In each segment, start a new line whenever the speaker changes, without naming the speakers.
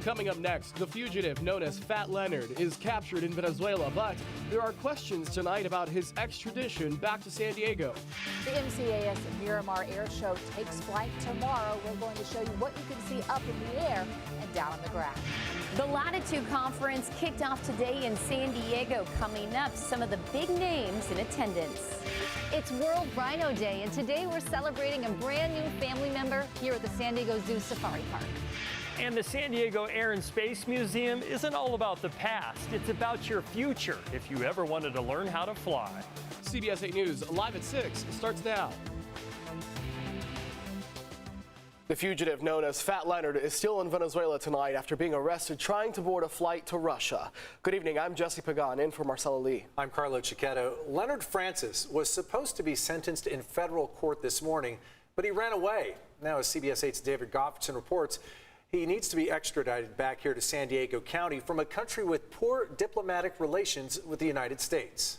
Coming up next, the fugitive known as Fat Leonard is captured in Venezuela, but there are questions tonight about his extradition back to San Diego.
The MCAS Miramar Air Show takes flight tomorrow. We're going to show you what you can see up in the air and down on the ground.
The Latitude Conference kicked off today in San Diego. Coming up, some of the big names in attendance. It's World Rhino Day, and today we're celebrating a brand new family member here at the San Diego Zoo Safari Park.
And the San Diego Air and Space Museum isn't all about the past. It's about your future if you ever wanted to learn how to fly.
CBS 8 News live at 6 starts now. The fugitive known as Fat Leonard is still in Venezuela tonight after being arrested trying to board a flight to Russia. Good evening, I'm Jesse Pagan in for Marcella Lee.
I'm Carlo Cicchetto. Leonard Francis was supposed to be sentenced in federal court this morning, but he ran away. Now, as CBS 8's David Goffredson reports, he needs to be extradited back here to San Diego County from a country with poor diplomatic relations with the United States.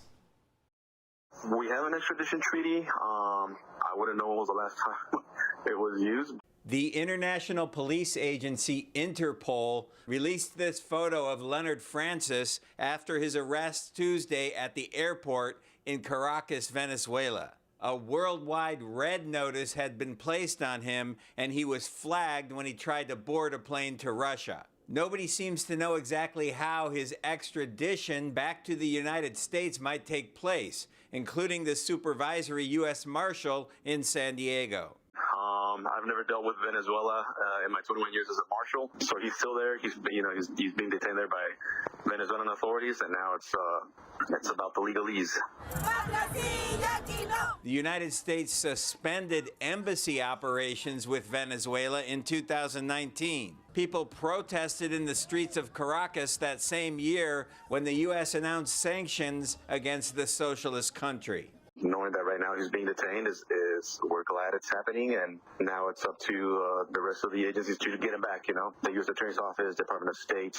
We have an extradition treaty. I wouldn't know when was the last time it was used.
The International Police Agency, Interpol, released this photo of Leonard Francis after his arrest Tuesday at the airport in Caracas, Venezuela. A worldwide red notice had been placed on him, and he was flagged when he tried to board a plane to Russia. Nobody seems to know exactly how his extradition back to the United States might take place, including the supervisory U.S. Marshal in San Diego.
I've never dealt with Venezuela in my 21 years as a marshal, so he's still there. He's being detained there by Venezuelan authorities, and now it's about the legalese.
The United States suspended embassy operations with Venezuela in 2019. People protested in the streets of Caracas that same year when the U.S. announced sanctions against the socialist country.
Knowing that right now he's being detained is we're glad it's happening, and now it's up to the rest of the agencies to get him back. The U.S. Attorney's Office, Department of State,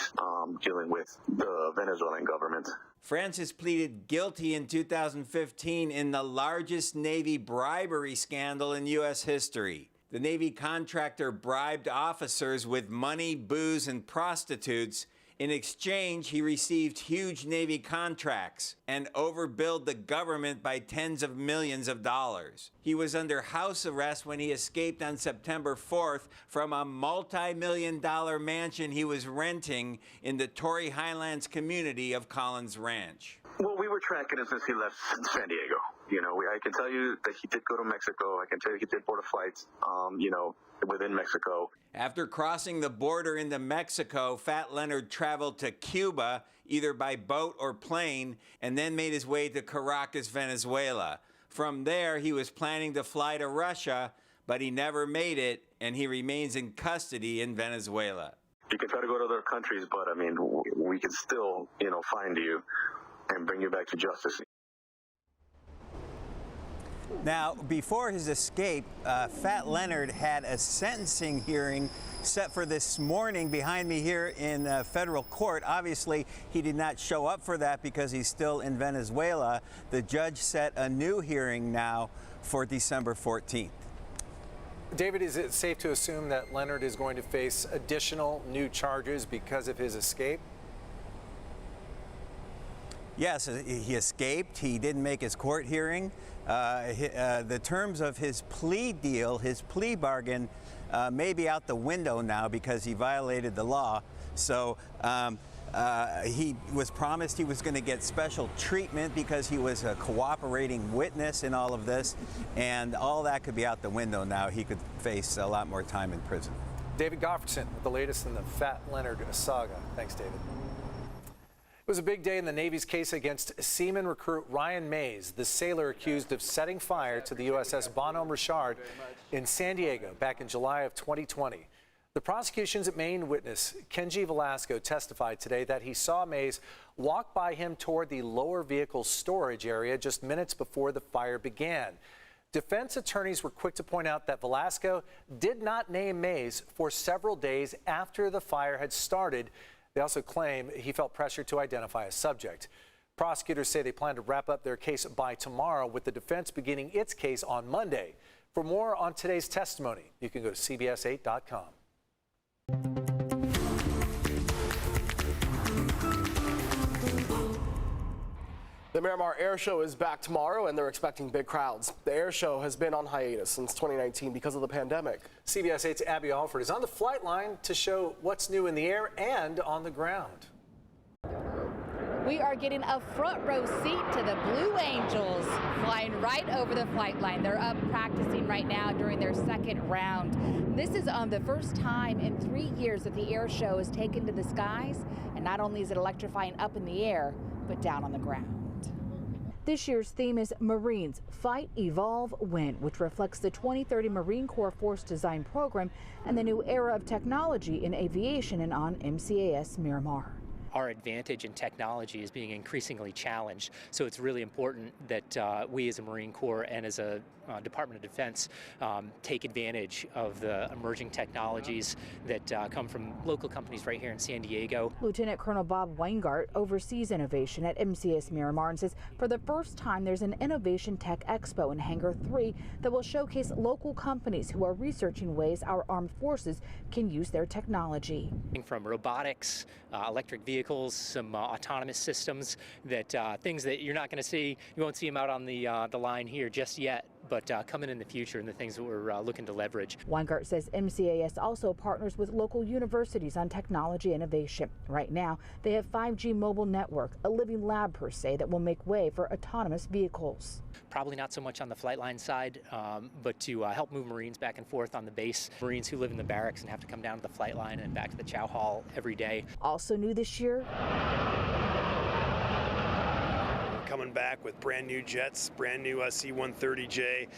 dealing with the Venezuelan government.
Francis pleaded guilty in 2015 in the largest Navy bribery scandal in U.S. history. The Navy contractor bribed officers with money, booze, and prostitutes. In exchange, he received huge Navy contracts and overbilled the government by tens of millions of dollars. He was under house arrest when he escaped on September 4th from a multi-million-dollar mansion he was renting in the Torrey Highlands community of Collins Ranch.
Well, we were tracking him since he left San Diego. I can tell you that he did go to Mexico. I can tell you he did board a flight, within Mexico.
After crossing the border into Mexico, Fat Leonard traveled to Cuba, either by boat or plane, and then made his way to Caracas, Venezuela. From there, he was planning to fly to Russia, but he never made it, and he remains in custody in Venezuela.
You can try to go to other countries, but, we can still, find you and bring you back to justice.
Now, before his escape, Fat Leonard had a sentencing hearing set for this morning behind me here in federal court. Obviously, he did not show up for that because he's still in Venezuela. The judge set a new hearing now for December 14th.
David, is it safe to assume that Leonard is going to face additional new charges because of his escape?
Yes, he escaped. He didn't make his court hearing. The terms of his plea deal, his plea bargain, may be out the window now because he violated the law. So he was promised he was going to get special treatment because he was a cooperating witness in all of this, and all that could be out the window now. He could face a lot more time in prison.
David Goffredson with the latest in the Fat Leonard saga. Thanks, David. It was a big day in the Navy's case against seaman recruit Ryan Mays, the sailor accused of setting fire to the USS Bonhomme Richard in San Diego back in July of 2020. The prosecution's main witness, Kenji Velasco, testified today that he saw Mays walk by him toward the lower vehicle storage area just minutes before the fire began. Defense attorneys were quick to point out that Velasco did not name Mays for several days after the fire had started. They also claim he felt pressure to identify a subject. Prosecutors say they plan to wrap up their case by tomorrow, with the defense beginning its case on Monday. For more on today's testimony, you can go to CBS8.com.
The Miramar Air Show is back tomorrow, and they're expecting big crowds. The air show has been on hiatus since 2019 because of the pandemic.
CBS 8's Abby Alford is on the flight line to show what's new in the air and on the ground.
We are getting a front row seat to the Blue Angels flying right over the flight line. They're up practicing right now during their second round. This is the first time in 3 years that the air show is taken to the skies, and not only is it electrifying up in the air, but down on the ground. This year's theme is Marines Fight, Evolve, Win, which reflects the 2030 Marine Corps Force Design Program and the new era of technology in aviation and on MCAS Miramar.
Our advantage in technology is being increasingly challenged, so it's really important that we as a Marine Corps and as a Department of Defense take advantage of the emerging technologies that come from local companies right here in San Diego.
Lieutenant Colonel Bob Weingart oversees innovation at MCAS Miramar and says for the first time there's an Innovation Tech Expo in Hangar 3 that will showcase local companies who are researching ways our armed forces can use their technology.
From robotics, electric vehicles, some autonomous systems, that things that you're not going to see, you won't see them out on the line here just yet, but coming in the future, and the things that we're looking to leverage.
Weingart says MCAS also partners with local universities on technology innovation. Right now, they have 5G mobile network, a living lab per se that will make way for autonomous vehicles.
Probably not so much on the flight line side, but to help move Marines back and forth on the base. Marines who live in the barracks and have to come down to the flight line and back to the chow hall every day.
Also new this year,
coming back with brand new jets, brand new C-130J.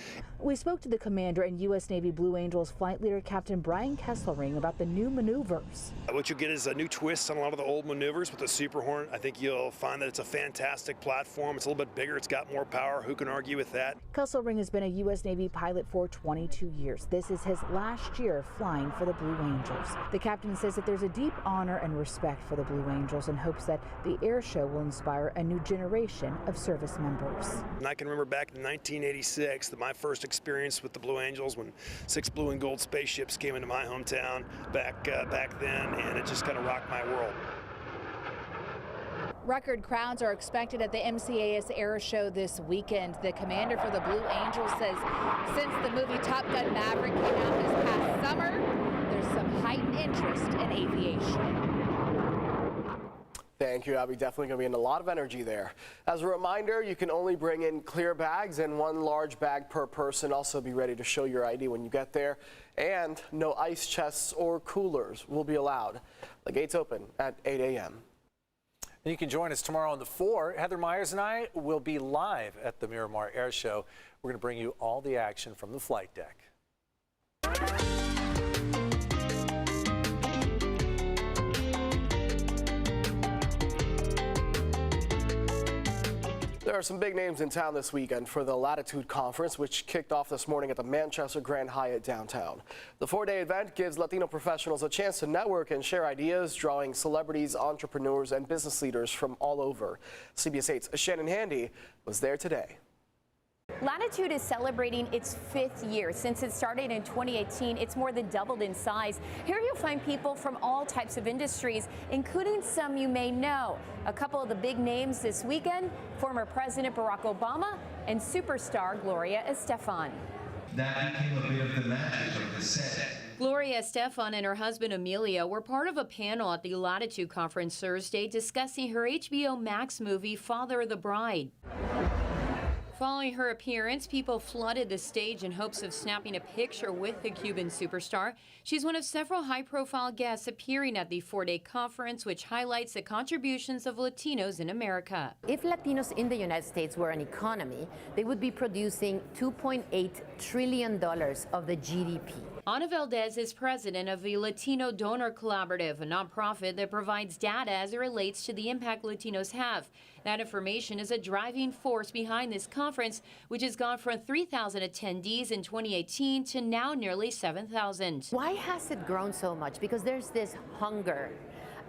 we spoke to the commander and U.S. Navy Blue Angels flight leader Captain Brian Kesselring about the new maneuvers.
What you'll get is a new twist on a lot of the old maneuvers with the Super Hornet. I think you'll find that it's a fantastic platform. It's a little bit bigger. It's got more power. Who can argue with that?
Kesselring has been a U.S. Navy pilot for 22 years. This is his last year flying for the Blue Angels. The captain says that there's a deep honor and respect for the Blue Angels and hopes that the air show will inspire a new generation of service members.
And I can remember back in 1986 that my first experience with the Blue Angels when 6 blue and gold spaceships came into my hometown back then, and it just kind of rocked my world.
Record crowds are expected at the MCAS Air Show this weekend. The commander for the Blue Angels says since the movie Top Gun Maverick came out this past summer, there's some heightened interest in aviation.
Thank you, Abby. Definitely going to be in a lot of energy there. As a reminder, you can only bring in clear bags and 1 large bag per person. Also be ready to show your ID when you get there. And no ice chests or coolers will be allowed. The gates open at 8 a.m.
And you can join us tomorrow on the 4. Heather Myers and I will be live at the Miramar Air Show. We're going to bring you all the action from the flight deck.
There are some big names in town this weekend for the Latitude Conference, which kicked off this morning at the Manchester Grand Hyatt downtown. The 4-day event gives Latino professionals a chance to network and share ideas, drawing celebrities, entrepreneurs, and business leaders from all over. CBS 8's Shannon Handy was there today.
Latitude is celebrating its 5th year. Since it started in 2018, it's more than doubled in size. Here you'll find people from all types of industries, including some you may know. A couple of the big names this weekend, former President Barack Obama and superstar Gloria Estefan.
That became a bit of the magic of the set.
Gloria Estefan and her husband Amelia were part of a panel at the Latitude Conference Thursday discussing her HBO Max movie, Father of the Bride. Following her appearance, people flooded the stage in hopes of snapping a picture with the Cuban superstar. She's one of several high-profile guests appearing at the 4-day conference, which highlights the contributions of Latinos in America.
If Latinos in the United States were an economy, they would be producing $2.8 trillion of the GDP.
Ana Valdez is president of the Latino Donor Collaborative, a nonprofit that provides data as it relates to the impact Latinos have. That information is a driving force behind this conference, which has gone from 3,000 attendees in 2018 to now nearly 7,000.
Why has it grown so much? Because there's this hunger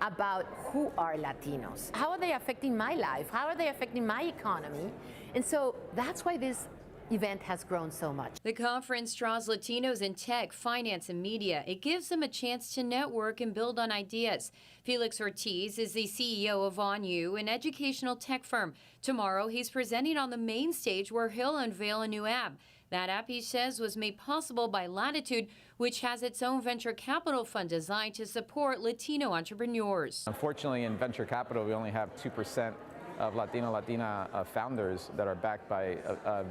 about who are Latinos. How are they affecting my life? How are they affecting my economy? And so that's why this event has grown so much.
The conference draws Latinos in tech, finance, and media. It gives them a chance to network and build on ideas. Felix Ortiz is the CEO of OnU, an educational tech firm. Tomorrow, he's presenting on the main stage where he'll unveil a new app. That app, he says, was made possible by Latitude, which has its own venture capital fund designed to support Latino entrepreneurs.
Unfortunately, in venture capital, we only have 2% of Latina founders that are backed by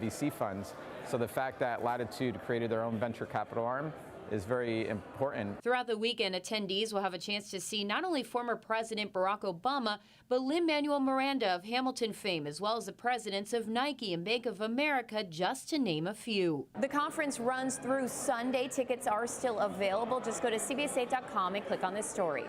VC funds. So the fact that Latitude created their own venture capital arm is very important.
Throughout the weekend, attendees will have a chance to see not only former President Barack Obama, but Lin-Manuel Miranda of Hamilton fame, as well as the presidents of Nike and Bank of America, just to name a few.
The conference runs through Sunday. Tickets are still available. Just go to CBS8.com and click on this story.